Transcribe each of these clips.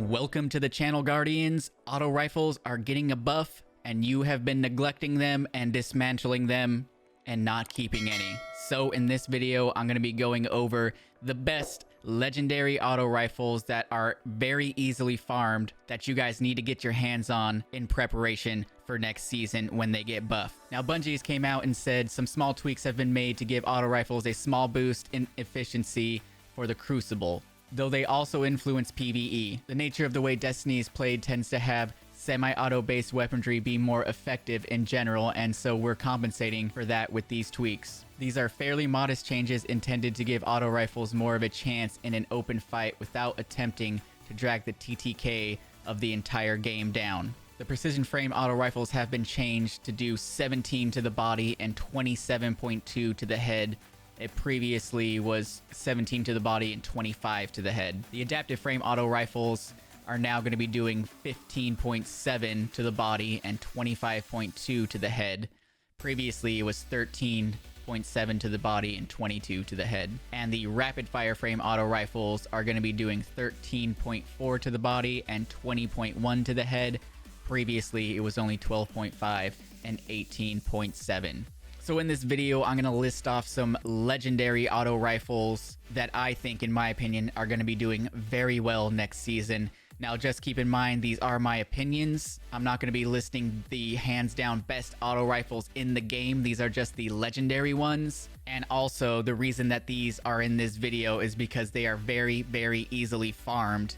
Welcome to the channel, Guardians. Auto rifles are getting a buff, and you have been neglecting them and dismantling them and not keeping any. So in this video, I'm going to be going over the best legendary auto rifles that are very easily farmed that you guys need to get your hands on in preparation for next season when they get buffed. Now, Bungie's came out and said some small tweaks have been made to give auto rifles a small boost in efficiency for the Crucible, though they also influence PvE. The nature of the way Destiny is played tends to have semi-auto based weaponry be more effective in general, and so we're compensating for that with these tweaks. These are fairly modest changes intended to give auto rifles more of a chance in an open fight without attempting to drag the TTK of the entire game down. The precision frame auto rifles have been changed to do 17 to the body and 27.2 to the head. It previously was 17 to the body and 25 to the head. The adaptive frame auto rifles are now going to be doing 15.7 to the body and 25.2 to the head. Previously, it was 13.7 to the body and 22 to the head. And the rapid fire frame auto rifles are going to be doing 13.4 to the body and 20.1 to the head. Previously, it was only 12.5 and 18.7. So in this video, I'm going to list off some legendary auto rifles that I think, in my opinion, are going to be doing very well next season. Now, just keep in mind, these are my opinions. I'm not going to be listing the hands down best auto rifles in the game. These are just the legendary ones. And also, the reason that these are in this video is because they are very, very easily farmed,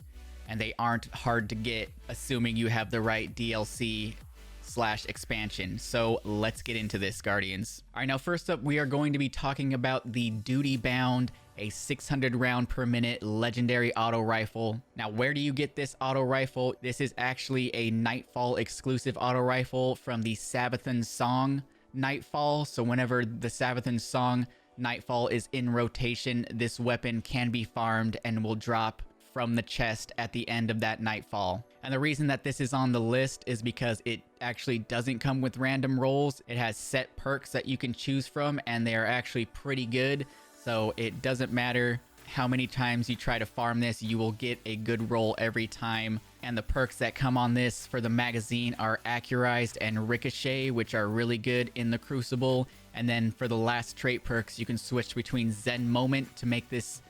and they aren't hard to get, assuming you have the right DLC/expansion. So let's get into this, Guardians. All right, now first up, we are going to be talking about the Duty Bound, a 600 round per minute legendary auto rifle. Now, where do you get this auto rifle? This is actually a Nightfall exclusive auto rifle from the Sabbathun Song Nightfall. So whenever the Sabbathun Song Nightfall is in rotation, this weapon can be farmed and will drop from the chest at the end of that Nightfall. And the reason that this is on the list is because it actually doesn't come with random rolls. It has set perks that you can choose from, and they are actually pretty good. So it doesn't matter how many times you try to farm this, you will get a good roll every time. And the perks that come on this for the magazine are Accurized and Ricochet, which are really good in the Crucible. And then for the last trait perks, you can switch between Zen Moment to make this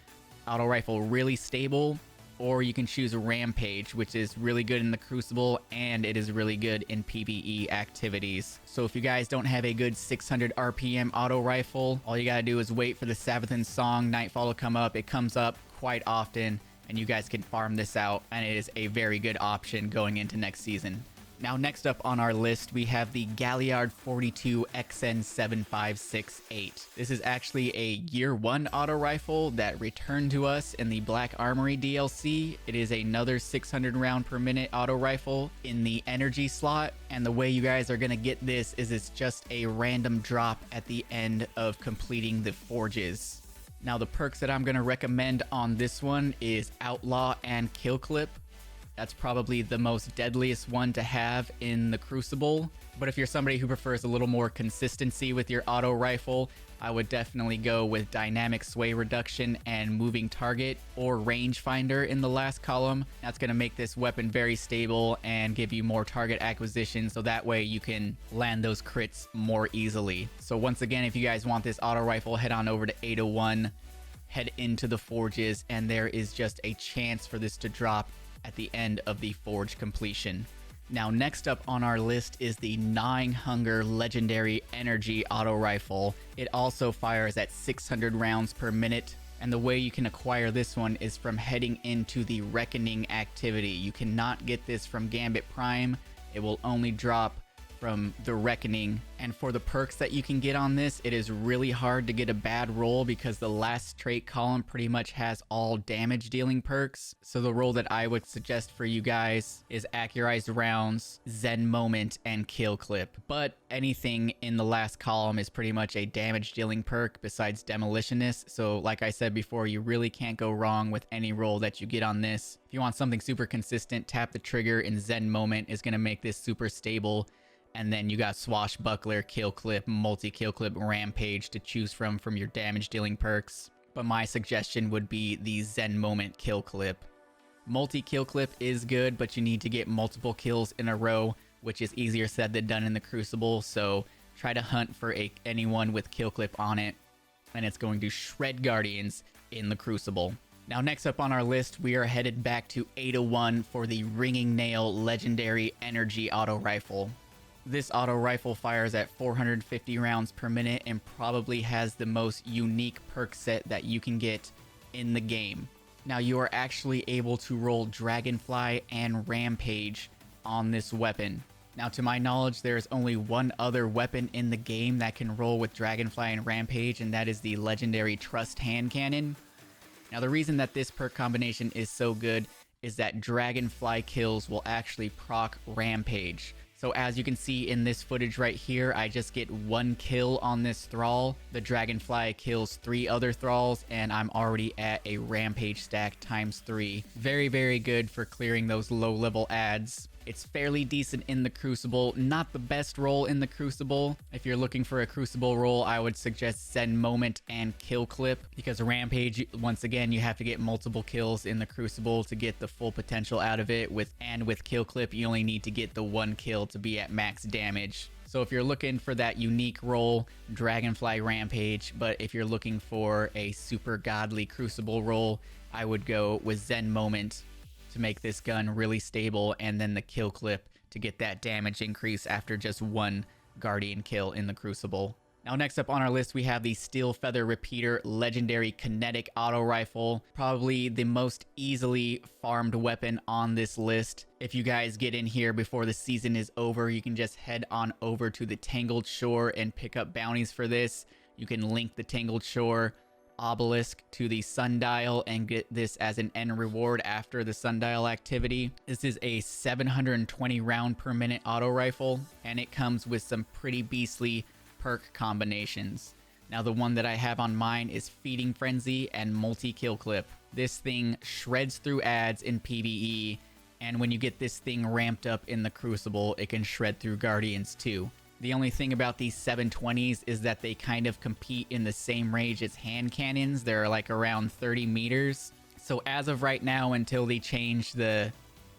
auto rifle really stable, or you can choose Rampage, which is really good in the Crucible, and it is really good in PvE activities. So if you guys don't have a good 600 RPM auto rifle, all you gotta do is wait for the Sabbathun Song Nightfall to come up. It comes up quite often, and you guys can farm this out, and it is a very good option going into next season. Now, next up on our list, we have the Galliard 42 XN7568. This is actually a Year 1 auto rifle that returned to us in the Black Armory DLC. It is another 600 round per minute auto rifle in the energy slot. And the way you guys are going to get this is it's just a random drop at the end of completing the forges. Now, the perks that I'm going to recommend on this one is Outlaw and Kill Clip. That's probably the most deadliest one to have in the Crucible. But if you're somebody who prefers a little more consistency with your auto rifle, I would definitely go with Dynamic Sway Reduction and Moving Target, or Rangefinder in the last column. That's going to make this weapon very stable and give you more target acquisition, so that way you can land those crits more easily. So once again, if you guys want this auto rifle, head on over to 801, head into the forges, and there is just a chance for this to drop at the end of the forge completion. Now, next up on our list is the Gnawing Hunger legendary energy auto rifle. It also fires at 600 rounds per minute, and the way you can acquire this one is from heading into the Reckoning activity. You cannot get this from Gambit Prime. It will only drop from the Reckoning. And for the perks that you can get on this, it is really hard to get a bad roll because the last trait column pretty much has all damage dealing perks. So the roll that I would suggest for you guys is Accurized Rounds, Zen Moment, and Kill Clip. But anything in the last column is pretty much a damage dealing perk besides Demolitionist. So like I said before, you really can't go wrong with any roll that you get on this. If you want something super consistent, tap the trigger, and Zen Moment is going to make this super stable. And then you got Swashbuckler, Kill Clip, Multi-Kill Clip, Rampage to choose from your damage dealing perks. But my suggestion would be the Zen Moment Kill Clip. Multi-kill clip is good, but you need to get multiple kills in a row, which is easier said than done in the Crucible, so try to hunt for anyone with kill clip on it, and it's going to shred Guardians in the Crucible. Now next up on our list, we are headed back to 801 for the Ringing Nail Legendary Energy Auto Rifle. This auto rifle fires at 450 rounds per minute and probably has the most unique perk set that you can get in the game. Now you are actually able to roll Dragonfly and Rampage on this weapon. Now to my knowledge, there is only one other weapon in the game that can roll with Dragonfly and Rampage, and that is the legendary Trust Hand Cannon. Now the reason that this perk combination is so good is that Dragonfly kills will actually proc Rampage. So as you can see in this footage right here, I just get 1 kill on this Thrall. The Dragonfly kills 3 other Thralls, and I'm already at a Rampage stack ×3. Very, very good for clearing those low-level ads. It's fairly decent in the Crucible, not the best roll in the Crucible. If you're looking for a Crucible roll, I would suggest Zen Moment and Kill Clip, because Rampage, once again, you have to get multiple kills in the Crucible to get the full potential out of it. With Kill Clip, you only need to get the 1 kill to be at max damage. So if you're looking for that unique roll, Dragonfly Rampage, but if you're looking for a super godly Crucible roll, I would go with Zen Moment to make this gun really stable, and then the Kill Clip to get that damage increase after just 1 Guardian kill in the Crucible. Now next up on our list, we have the Steelfeather Repeater Legendary Kinetic Auto Rifle. Probably the most easily farmed weapon on this list. If you guys get in here before the season is over, you can just head on over to the Tangled Shore and pick up bounties for this. You can link the Tangled Shore obelisk to the sundial and get this as an end reward after the sundial activity. This is a 720 round per minute auto rifle, and it comes with some pretty beastly perk combinations. Now the one that I have on mine is Feeding Frenzy and Multi-Kill Clip. This thing shreds through ads in PvE, and when you get this thing ramped up in the Crucible, it can shred through Guardians too. The only thing about these 720s is that they kind of compete in the same range as hand cannons. They're like around 30 meters. So as of right now, until they change the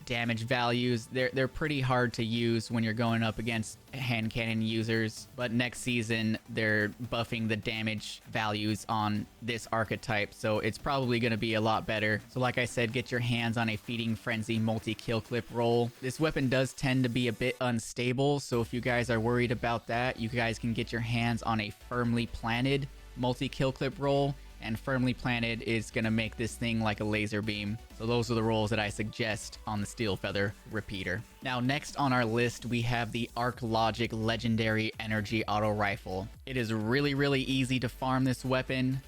damage values, they're pretty hard to use when you're going up against hand cannon users. But next season, they're buffing the damage values on this archetype, so it's probably going to be a lot better. So like I said, get your hands on a Feeding Frenzy multi-kill clip roll. This weapon does tend to be a bit unstable, so if you guys are worried about that, you guys can get your hands on a Firmly Planted multi-kill clip roll. And Firmly Planted is going to make this thing like a laser beam. So those are the rolls that I suggest on the Steelfeather Repeater. Now next on our list, we have the Arc Logic Legendary Energy Auto Rifle. It is really, really easy to farm this weapon.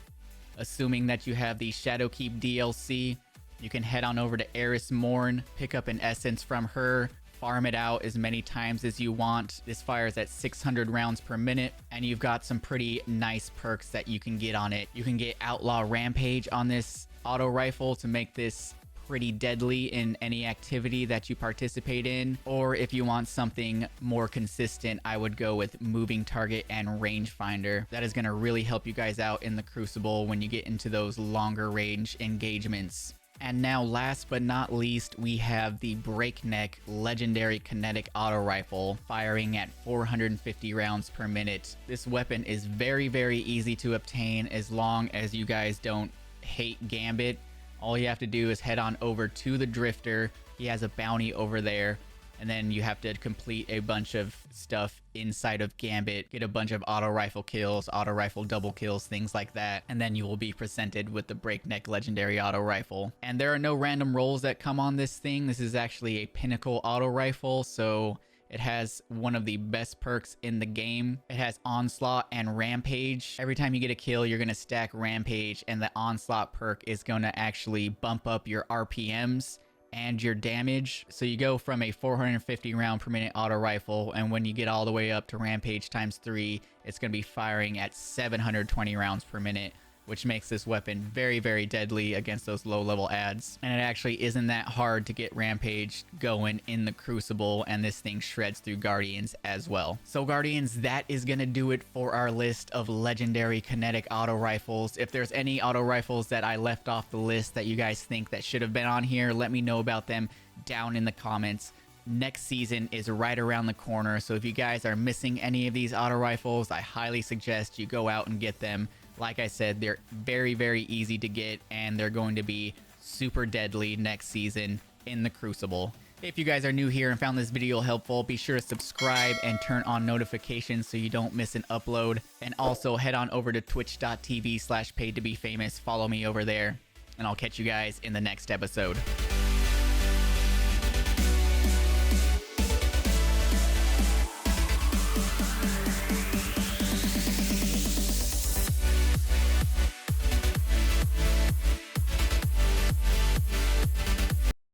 Assuming that you have the Shadowkeep DLC, you can head on over to Eris Morn, pick up an essence from her, farm it out as many times as you want. This fires at 600 rounds per minute, and you've got some pretty nice perks that you can get on it. You can get Outlaw Rampage on this auto rifle to make this pretty deadly in any activity that you participate in, or if you want something more consistent, I would go with Moving Target and Rangefinder. That is going to really help you guys out in the Crucible when you get into those longer range engagements. And now last but not least, we have the Breakneck Legendary Kinetic Auto Rifle, firing at 450 rounds per minute. This weapon is very, very easy to obtain as long as you guys don't hate Gambit. All you have to do is head on over to the Drifter. He has a bounty over there. And then you have to complete a bunch of stuff inside of Gambit, get a bunch of auto rifle kills, auto rifle double kills, things like that. And then you will be presented with the Breakneck Legendary Auto Rifle. And there are no random rolls that come on this thing. This is actually a pinnacle auto rifle, so it has one of the best perks in the game. It has Onslaught and Rampage. Every time you get a kill, you're going to stack Rampage, and the Onslaught perk is going to actually bump up your RPMs and your damage. So you go from a 450 round per minute auto rifle, and when you get all the way up to Rampage ×3, it's going to be firing at 720 rounds per minute, which makes this weapon very, very deadly against those low level ads. And it actually isn't that hard to get Rampage going in the Crucible, and this thing shreds through Guardians as well. So Guardians, that is gonna do it for our list of legendary kinetic auto rifles. If there's any auto rifles that I left off the list that you guys think that should have been on here, let me know about them down in the comments. Next season is right around the corner, so if you guys are missing any of these auto rifles, I highly suggest you go out and get them. Like I said, they're very, very easy to get, and they're going to be super deadly next season in the Crucible. If you guys are new here and found this video helpful, be sure to subscribe and turn on notifications so you don't miss an upload. And also head on over to twitch.tv/paidtobefamous. Follow me over there, and I'll catch you guys in the next episode.